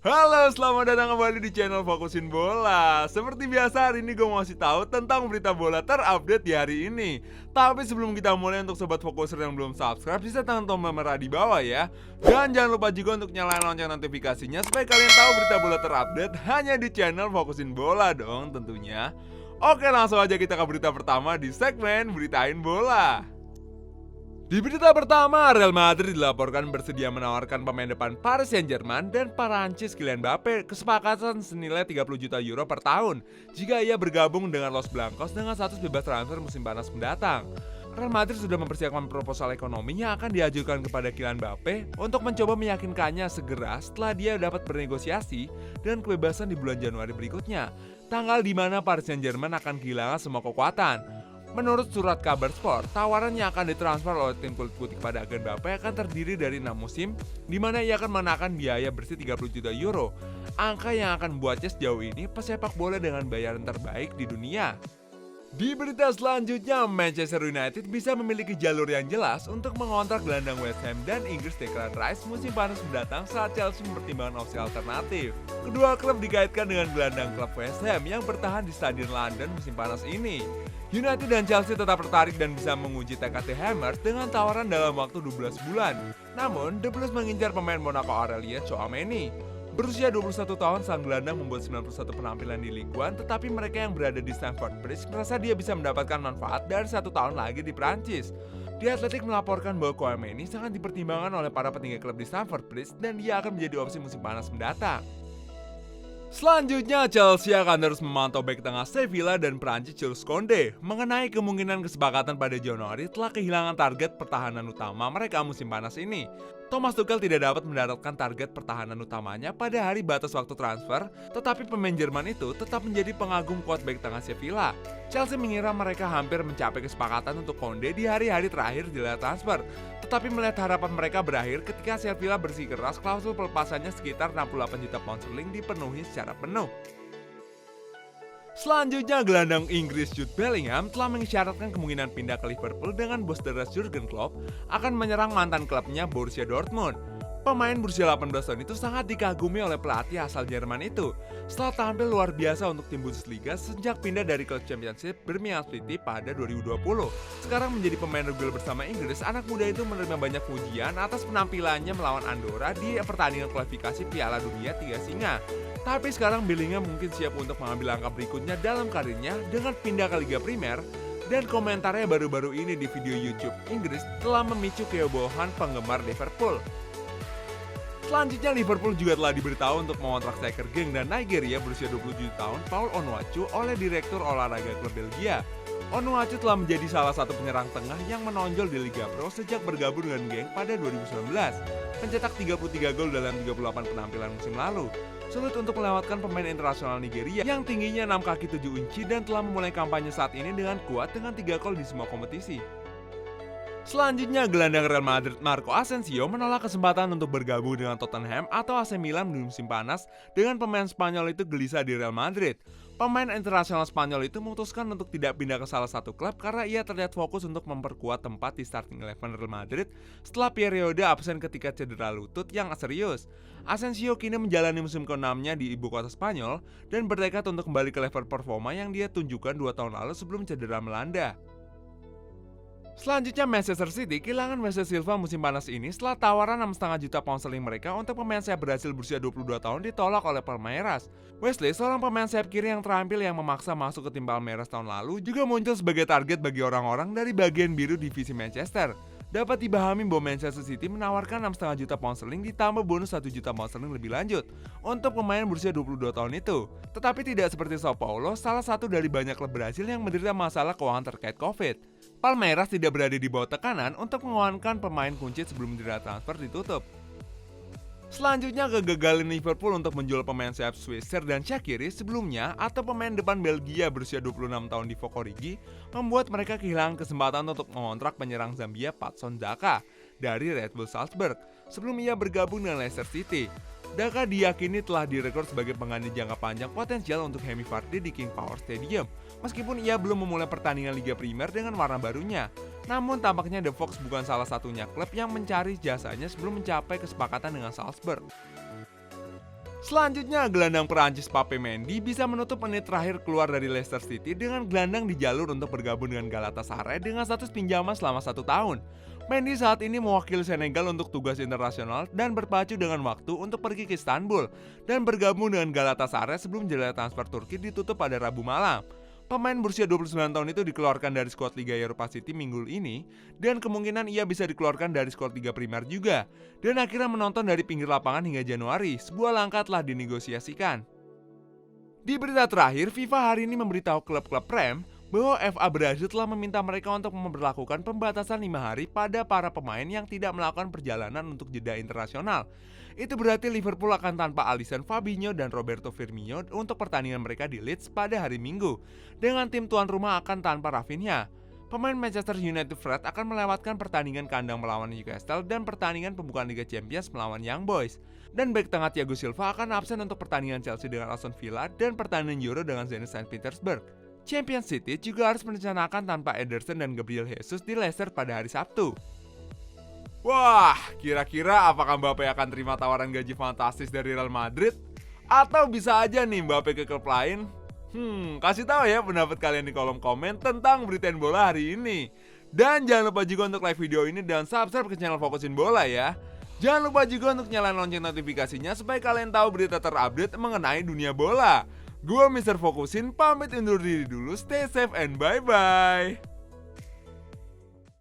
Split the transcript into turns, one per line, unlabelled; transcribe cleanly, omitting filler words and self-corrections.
Halo, selamat datang kembali di channel Fokusin Bola. Seperti biasa, hari ini gue mau kasih tahu tentang berita bola terupdate di hari ini. Tapi sebelum kita mulai, untuk sobat Fokuser yang belum subscribe, bisa tekan tombol merah di bawah ya. Dan jangan lupa juga untuk nyalain lonceng notifikasinya supaya kalian tahu berita bola terupdate hanya di channel Fokusin Bola dong tentunya. Oke, langsung aja kita ke berita pertama di segmen Beritain Bola. Di berita pertama, Real Madrid dilaporkan bersedia menawarkan pemain depan Paris Saint-Germain dan Perancis Kylian Mbappe kesepakatan senilai 30 juta euro per tahun jika ia bergabung dengan Los Blancos dengan status bebas transfer musim panas mendatang. Real Madrid sudah mempersiapkan proposal ekonomi yang akan diajukan kepada Kylian Mbappe untuk mencoba meyakinkannya segera setelah dia dapat bernegosiasi dan kebebasan di bulan Januari berikutnya, tanggal di mana Paris Saint-Germain akan kehilangan semua kekuatan. Menurut surat kabar sport, tawaran yang akan ditransfer oleh tim kulit putih kepada agen Mbappe akan terdiri dari 6 musim, di mana ia akan mengenakan biaya bersih 30 juta euro, angka yang akan membuatnya sejauh ini pesepak bola dengan bayaran terbaik di dunia. Di berita selanjutnya, Manchester United bisa memiliki jalur yang jelas untuk mengontrak gelandang West Ham dan Inggris Declan Rice musim panas mendatang saat Chelsea mempertimbangkan opsi alternatif. Kedua klub dikaitkan dengan gelandang klub West Ham yang bertahan di Stadion London musim panas ini. United dan Chelsea tetap tertarik dan bisa menguji tekad The Hammers dengan tawaran dalam waktu 12 bulan. Namun, The Blues mengincar pemain Monaco Aurelien Tchouameni. Berusia 21 tahun, sang gelandang membuat 91 penampilan di Ligue 1, tetapi mereka yang berada di Stamford Bridge merasa dia bisa mendapatkan manfaat dari 1 tahun lagi di Prancis. The Athletic melaporkan bahwa Tchouameni sangat dipertimbangkan oleh para petinggi klub di Stamford Bridge dan dia akan menjadi opsi musim panas mendatang. Selanjutnya, Chelsea akan terus memantau bek tengah Sevilla dan Prancis Jules Koundé mengenai kemungkinan kesepakatan pada Januari telah kehilangan target pertahanan utama mereka musim panas ini. Thomas Tuchel tidak dapat mendapatkan target pertahanan utamanya pada hari batas waktu transfer, tetapi pemain Jerman itu tetap menjadi pengagum kuat bek tengah Sevilla. Chelsea mengira mereka hampir mencapai kesepakatan untuk Koundé di hari-hari terakhir di transfer, tetapi melihat harapan mereka berakhir ketika Sevilla bersikeras klausul pelepasannya sekitar 68 juta pound sterling dipenuhi secara penuh. Selanjutnya, gelandang Inggris Jude Bellingham telah mengisyaratkan kemungkinan pindah ke Liverpool dengan bos The Reds Jurgen Klopp akan menyerang mantan klubnya Borussia Dortmund. Pemain berusia 18 tahun itu sangat dikagumi oleh pelatih asal Jerman itu setelah tampil luar biasa untuk tim Bundesliga sejak pindah dari klub Championship Birmingham City pada 2020. Sekarang menjadi pemain reguler bersama Inggris, anak muda itu menerima banyak pujian atas penampilannya melawan Andorra di pertandingan kualifikasi Piala Dunia 3 Singa. Tapi sekarang Bellingham mungkin siap untuk mengambil langkah berikutnya dalam karirnya dengan pindah ke Liga Primer, dan komentarnya baru-baru ini di video YouTube Inggris telah memicu kehebohan penggemar Liverpool. Selanjutnya, Liverpool juga telah diberitahu untuk mengontrak striker geng dan Nigeria berusia 27 tahun Paul Onuachu oleh Direktur Olahraga klub Belgia. Onuachu telah menjadi salah satu penyerang tengah yang menonjol di Liga Pro sejak bergabung dengan geng pada 2019, mencetak 33 gol dalam 38 penampilan musim lalu. Sulit untuk melewatkan pemain internasional Nigeria yang tingginya 6 kaki 7 inci dan telah memulai kampanye saat ini dengan kuat dengan 3 gol di semua kompetisi. Selanjutnya, gelandang Real Madrid Marco Asensio menolak kesempatan untuk bergabung dengan Tottenham atau AC Milan di musim panas dengan pemain Spanyol itu gelisah di Real Madrid. Pemain internasional Spanyol itu memutuskan untuk tidak pindah ke salah satu klub karena ia terlihat fokus untuk memperkuat tempat di starting eleven Real Madrid setelah periode absen ketika cedera lutut yang serius. Asensio kini menjalani musim ke-6-nya di ibu kota Spanyol dan bertekad untuk kembali ke level performa yang dia tunjukkan 2 tahun lalu sebelum cedera melanda. Selanjutnya, Manchester City kehilangan Wesley Silva musim panas ini setelah tawaran 6,5 juta pound sterling mereka untuk pemain sayap Brasil berusia 22 tahun ditolak oleh Palmeiras. Wesley, seorang pemain sayap kiri yang terampil yang memaksa masuk ke tim Palmeiras tahun lalu, juga muncul sebagai target bagi orang-orang dari bagian biru divisi Manchester. Dapat dipahami bahwa Manchester City menawarkan 6,5 juta pound sterling ditambah bonus 1 juta pound sterling lebih lanjut untuk pemain berusia 22 tahun itu. Tetapi tidak seperti Sao Paulo, salah satu dari banyak klub Brasil yang menderita masalah keuangan terkait Covid. Palmeiras tidak berada di bawah tekanan untuk menguatkan pemain kunci sebelum jendela transfer ditutup. Selanjutnya, kegagalan Liverpool untuk menjual pemain sayap Swiss Xherdan Shaqiri sebelumnya atau pemain depan Belgia berusia 26 tahun di Origi membuat mereka kehilangan kesempatan untuk mengontrak penyerang Zambia Patson Daka dari Red Bull Salzburg sebelum ia bergabung dengan Leicester City. Daka diyakini telah direkrut sebagai pengganti jangka panjang potensial untuk Jamie Vardy di King Power Stadium, meskipun ia belum memulai pertandingan Liga Primer dengan warna barunya. Namun tampaknya The Fox bukan salah satunya klub yang mencari jasanya sebelum mencapai kesepakatan dengan Salzburg. Selanjutnya, gelandang Perancis Pape Mendy bisa menutup menit terakhir keluar dari Leicester City dengan gelandang di jalur untuk bergabung dengan Galatasaray dengan status pinjaman selama 1 tahun. Mendy saat ini mewakili Senegal untuk tugas internasional dan berpacu dengan waktu untuk pergi ke Istanbul dan bergabung dengan Galatasaray sebelum jendela transfer Turki ditutup pada Rabu malam. Pemain berusia 29 tahun itu dikeluarkan dari skuad Liga Eropa City minggu ini dan kemungkinan ia bisa dikeluarkan dari skuad Liga Primer juga. Dan akhirnya menonton dari pinggir lapangan hingga Januari, sebuah langkah telah dinegosiasikan. Di berita terakhir, FIFA hari ini memberitahu klub-klub Prem bahwa FA Brasil telah meminta mereka untuk memberlakukan pembatasan 5 hari pada para pemain yang tidak melakukan perjalanan untuk jeda internasional. Itu berarti Liverpool akan tanpa Alisson, Fabinho, dan Roberto Firmino untuk pertandingan mereka di Leeds pada hari Minggu. Dengan tim tuan rumah akan tanpa Rafinha. Pemain Manchester United Fred akan melewatkan pertandingan kandang melawan Newcastle dan pertandingan pembukaan Liga Champions melawan Young Boys. Dan bek tengah Thiago Silva akan absen untuk pertandingan Chelsea dengan Aston Villa dan pertandingan Euro dengan Zenit Saint Petersburg. Champions City juga harus merencanakan tanpa Ederson dan Gabriel Jesus di Leicester pada hari Sabtu. Wah, kira-kira apakah Mbappe akan terima tawaran gaji fantastis dari Real Madrid? Atau bisa aja nih Mbappe ke klub lain? Kasih tahu ya pendapat kalian di kolom komen tentang beritain bola hari ini. Dan jangan lupa juga untuk like video ini dan subscribe ke channel Fokusin Bola ya. Jangan lupa juga untuk nyalain lonceng notifikasinya supaya kalian tahu berita terupdate mengenai dunia bola. Gua Mr. Fokusin pamit undur diri dulu, stay safe and bye-bye.